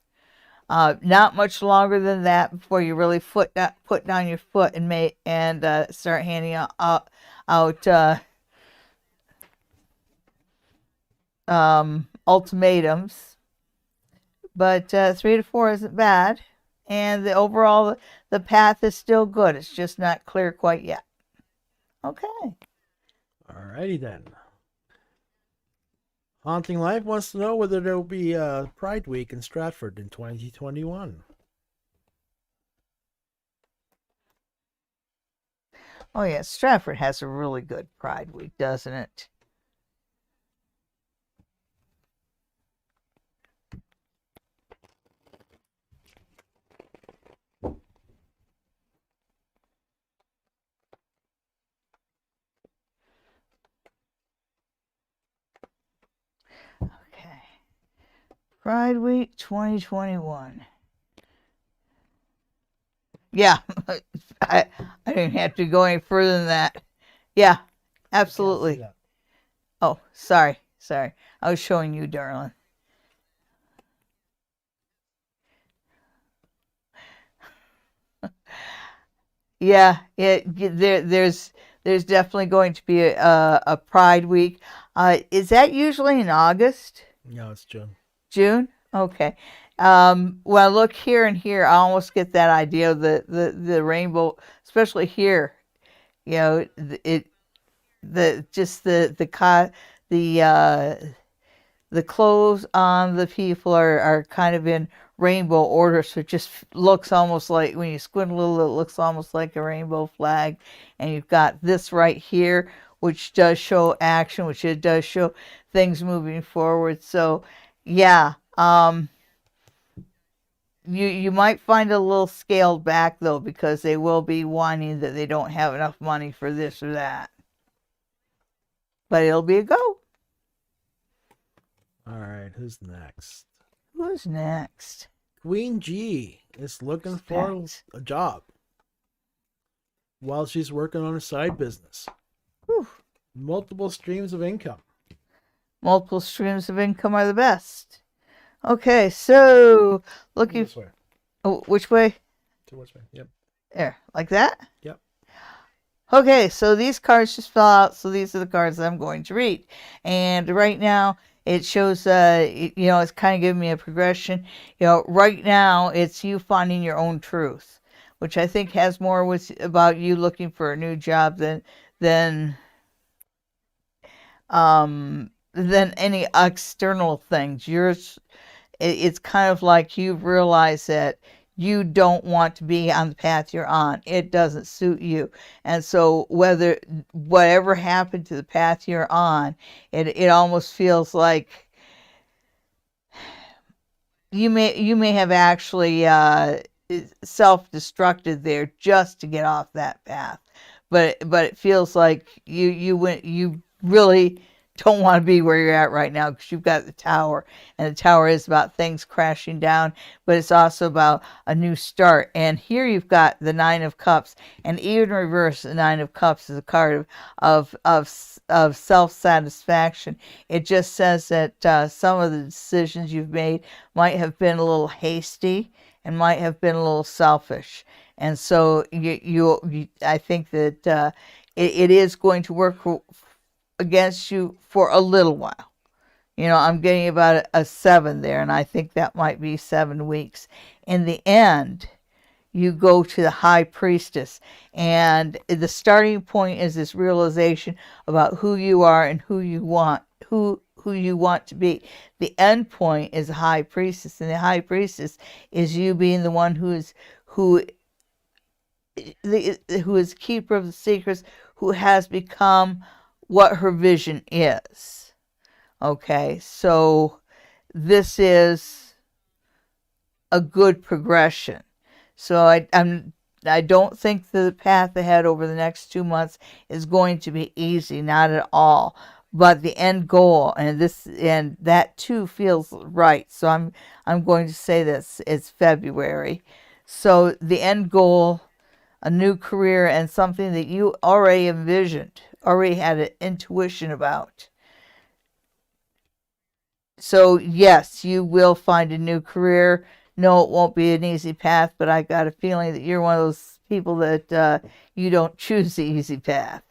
Not much longer than that before you really put down your foot and start handing out ultimatums. But 3 to 4 isn't bad, and the path is still good. It's just not clear quite yet. Okay. Alrighty then. Haunting Life wants to know whether there will be a Pride Week in Stratford in 2021. Oh yeah, Stratford has a really good Pride Week, doesn't it? Okay. Pride Week 2021. Yeah, I didn't have to go any further than that. Yeah, absolutely. Oh, sorry. I was showing you, darling. Yeah, there's definitely going to be a Pride Week. Is that usually in August? No, it's June. June? Okay. When I look here and here, I almost get that idea of the rainbow, especially here. It the just the clothes on the people are kind of in rainbow order, so it just looks almost like, when you squint a little, it looks almost like a rainbow flag. And you've got this right here, which does show action, which it does show things moving forward. So yeah, you might find it a little scaled back, though, because they will be whining that they don't have enough money for this or that, but it'll be a go. All right, who's next? Who's next? Queen G is looking for Respect. a job while she's working on a side business. Whew. Multiple streams of income. Multiple streams of income are the best. Okay, so looking. This way. Oh, which way? To which way? Yep. There, like that? Yep. Okay, so these cards just fell out, so these are the cards that I'm going to read. And right now, it shows, it's kind of giving me a progression. Right now, it's you finding your own truth, which I think has more about you looking for a new job than any external things. It's kind of like you realize that you don't want to be on the path you're on. It doesn't suit you. And so whatever happened to the path you're on, it almost feels like you may have actually self-destructed there just to get off that path. But it feels like you really don't want to be where you're at right now, because you've got the Tower, and the Tower is about things crashing down, but it's also about a new start. And here you've got the Nine of Cups, and even reverse, the Nine of Cups is a card of self-satisfaction. It just says that some of the decisions you've made might have been a little hasty and might have been a little selfish. And so I think that it is going to work against you for a little while. I'm getting about a 7 there, and I think that might be 7 weeks. In the end, you go to the High Priestess, and the starting point is this realization about who you are and who you want to be. The end point is the High Priestess, and the High Priestess is you being the one who is keeper of the secrets, who has become what her vision is. Okay, so this is a good progression. So I don't think the path ahead over the next 2 months is going to be easy, not at all. But the end goal, and that too feels right. So I'm going to say this, it's February. So the end goal, a new career, and something that you already envisioned, already had an intuition about. So yes, you will find a new career. No, it won't be an easy path, but I got a feeling that you're one of those people that you don't choose the easy path.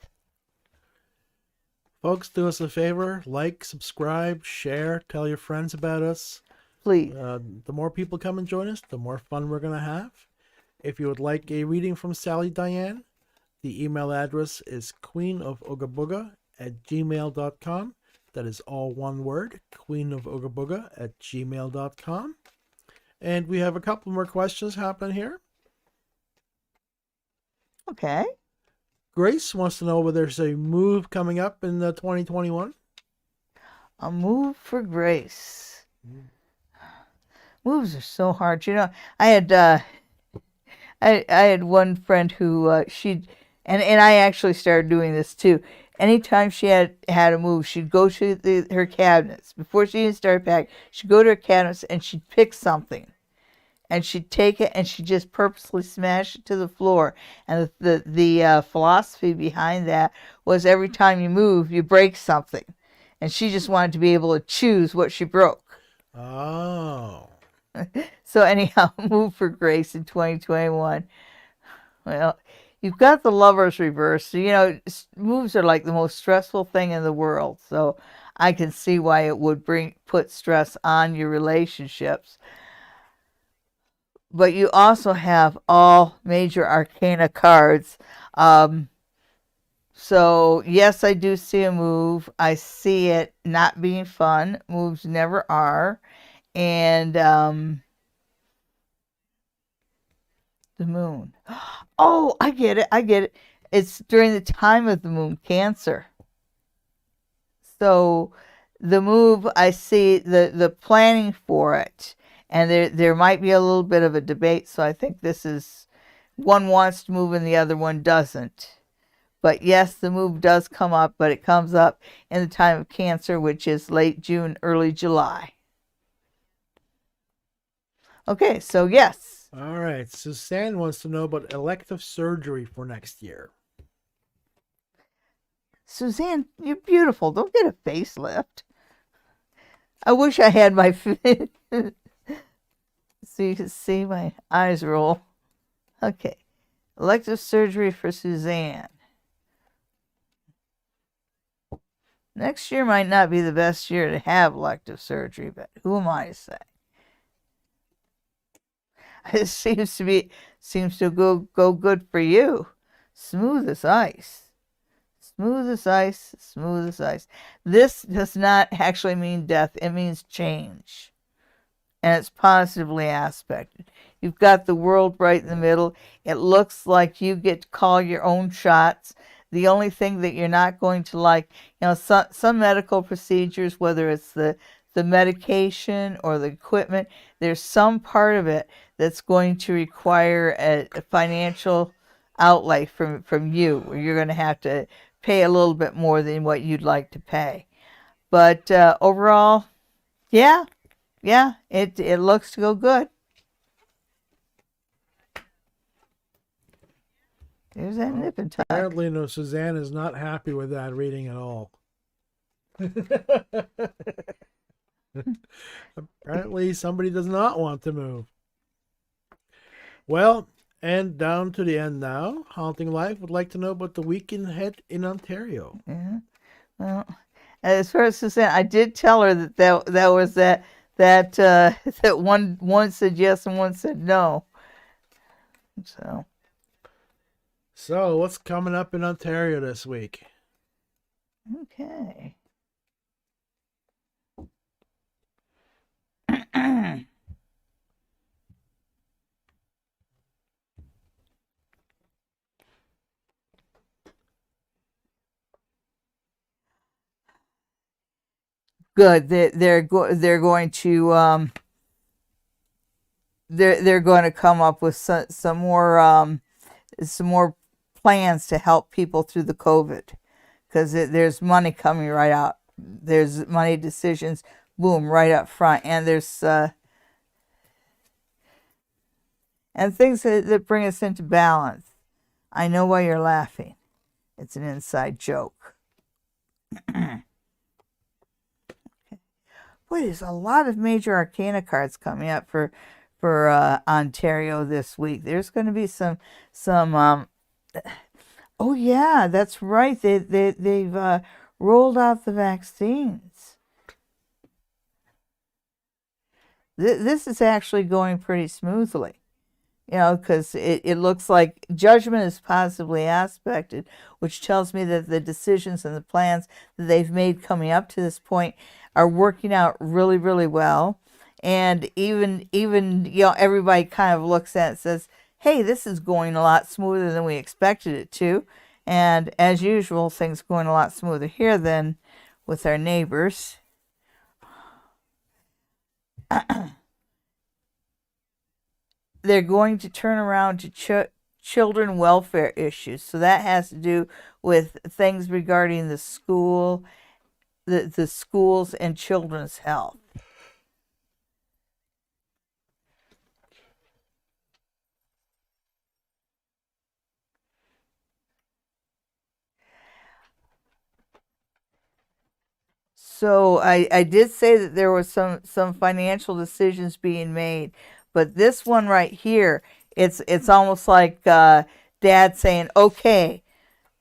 Folks, do us a favor, like, subscribe, share, tell your friends about us. Please. The more people come and join us, the more fun we're going to have. If you would like a reading from Sally Diane, the email address is queenofogaboga@gmail.com. That is all one word, queenofogaboga@gmail.com. And we have a couple more questions happening here. Okay. Grace wants to know whether there's a move coming up in 2021. A move for Grace. Moves are so hard. I had one friend who and I actually started doing this too. Anytime she had a move, she'd go to her cabinets. Before she even started packing, she'd go to her cabinets and she'd pick something. And she'd take it and she'd just purposely smash it to the floor. And the philosophy behind that was every time you move, you break something. And she just wanted to be able to choose what she broke. Oh. So anyhow, move for Grace in 2021. Well, you've got the Lovers reverse. So, moves are like the most stressful thing in the world. So I can see why it would put stress on your relationships. But you also have all major arcana cards. So yes, I do see a move. I see it not being fun. Moves never are. And the moon. Oh, I get it. It's during the time of the moon, Cancer. So the move, I see the planning for it. And there might be a little bit of a debate. So I think this is, one wants to move and the other one doesn't. But yes, the move does come up, but it comes up in the time of Cancer, which is late June, early July. Okay, so yes. All right. Suzanne wants to know about elective surgery for next year. Suzanne, you're beautiful. Don't get a facelift. I wish I had my so you can see my eyes roll. Okay. Elective surgery for Suzanne. Next year might not be the best year to have elective surgery, but who am I to say? It seems to go good for you. Smooth as ice. Smooth as ice, smooth as ice. This does not actually mean death, it means change. And it's positively aspected. You've got the world right in the middle. It looks like you get to call your own shots. The only thing that you're not going to like, some medical procedures, whether it's the medication or the equipment, there's some part of it that's going to require a financial outlay from you, where you're going to have to pay a little bit more than what you'd like to pay. But overall, yeah, it looks to go good. There's that nip and tuck. Apparently, no, Suzanne is not happy with that reading at all. Apparently, somebody does not want to move. Well, and down to the end now. Haunting Life would like to know about the weekend ahead in Ontario. Yeah. Well, as far as Suzanne, I did tell her that was that one said yes and one said no. So, what's coming up in Ontario this week? Okay. Good. They're going to they're going to come up with some more plans to help people through the COVID, because there's money coming right out. There's money decisions, boom, right up front, and there's and things that bring us into balance. I know why you're laughing. It's an inside joke. Boy, there's a lot of major arcana cards coming up for Ontario this week. There's going to be some oh yeah, that's right. They've rolled out the vaccines. This is actually going pretty smoothly. Because it looks like judgment is positively aspected, which tells me that the decisions and the plans that they've made coming up to this point are working out really, really well. And even everybody kind of looks at it and says, hey, this is going a lot smoother than we expected it to. And as usual, things going a lot smoother here than with our neighbors. They're going to turn around to children welfare issues. So that has to do with things regarding the school, the schools and children's health. So I did say that there was some financial decisions being made. But this one right here, it's almost like Dad saying, okay,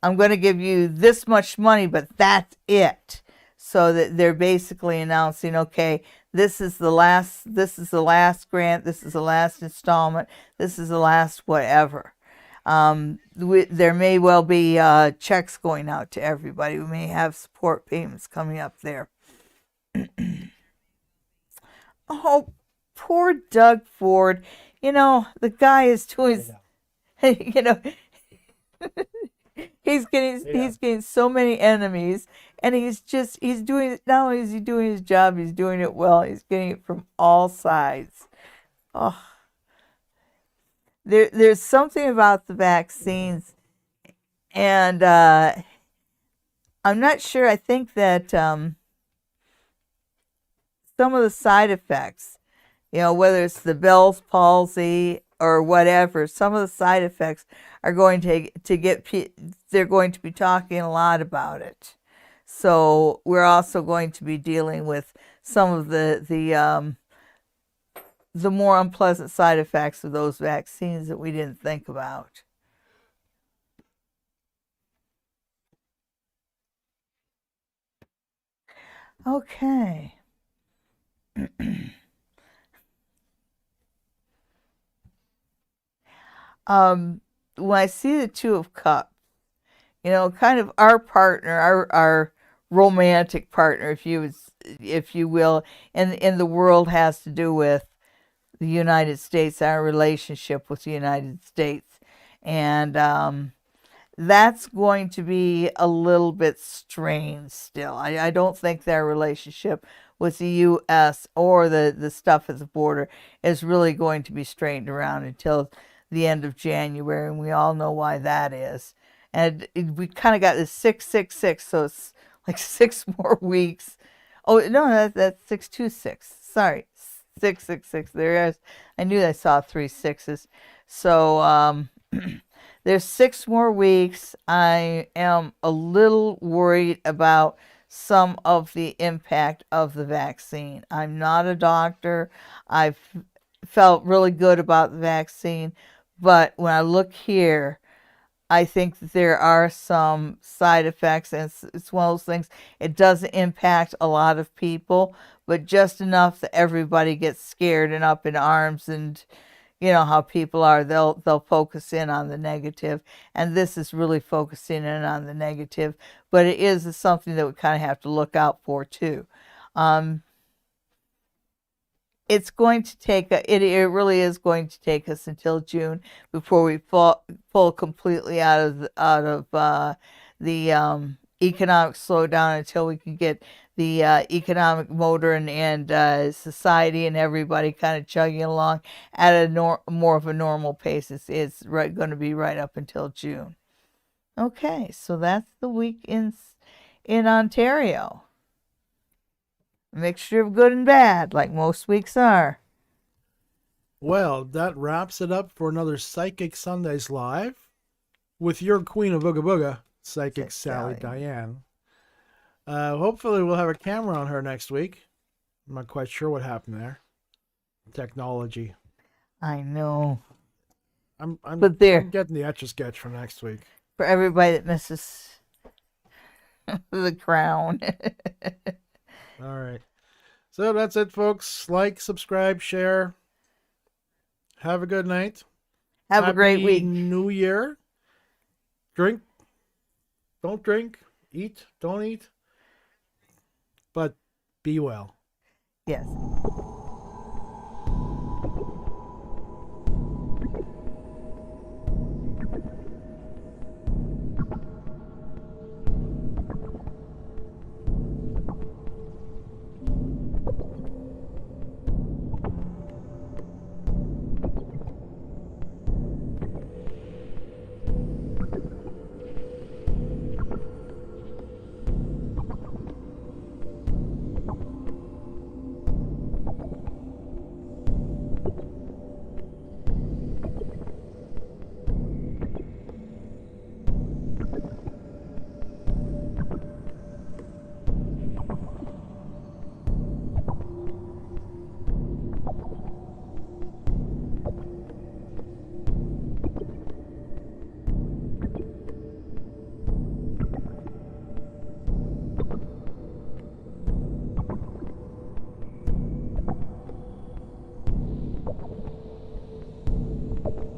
I'm going to give you this much money, but that's it. So that they're basically announcing, okay, this is the last grant, this is the last installment, this is the last whatever. There may well be checks going out to everybody. We may have support payments coming up there. Oh, poor Doug Ford. The guy is doing, he's getting so many enemies, and he's doing, not only is he doing his job, he's doing it well. He's getting it from all sides. Oh, there's something about the vaccines, and I'm not sure. I think that some of the side effects, whether it's the Bell's palsy or whatever, some of the side effects are going to get, they're going to be talking a lot about it. So we're also going to be dealing with some of the more unpleasant side effects of those vaccines that we didn't think about. Okay. When I see the Two of Cups, kind of our partner, our romantic partner, if you will, in the world has to do with the United States, our relationship with the United States, and that's going to be a little bit strained still. I don't think their relationship with the U.S. or the stuff at the border is really going to be straightened around until the end of January, and we all know why that is. And we kind of got this 666, so it's like 6 more weeks. Oh no, that's 626. Sorry, 666. There is. I knew I saw 3 sixes. So there's 6 more weeks. I am a little worried about some of the impact of the vaccine. I'm not a doctor. I've felt really good about the vaccine, but when I look here, I think that there are some side effects, and it's one of those things. It doesn't impact a lot of people, but just enough that everybody gets scared and up in arms, and you know how people are. They'll focus in on the negative, and this is really focusing in on the negative. But it is something that we kind of have to look out for too. It's going to take it really is going to take us until June before we pull completely out of the economic slowdown, until we can get the economic motor and society and everybody kind of chugging along at a more of a normal pace. It's going to be right up until June. Okay, so that's the week in Ontario. A mixture of good and bad, like most weeks are. Well, that wraps it up for another Psychic Sundays Live with your queen of Ooga Booga, Psychic Sally Diane. Hopefully we'll have a camera on her next week. I'm not quite sure what happened there. Technology. I know. I'm getting the Etch-a-Sketch for next week. For everybody that misses the crown. All right. So that's it, folks. Like, subscribe, share. Have a good night. Have a great week. New Year. Drink. Don't drink. Eat. Don't eat. But be well. Yes.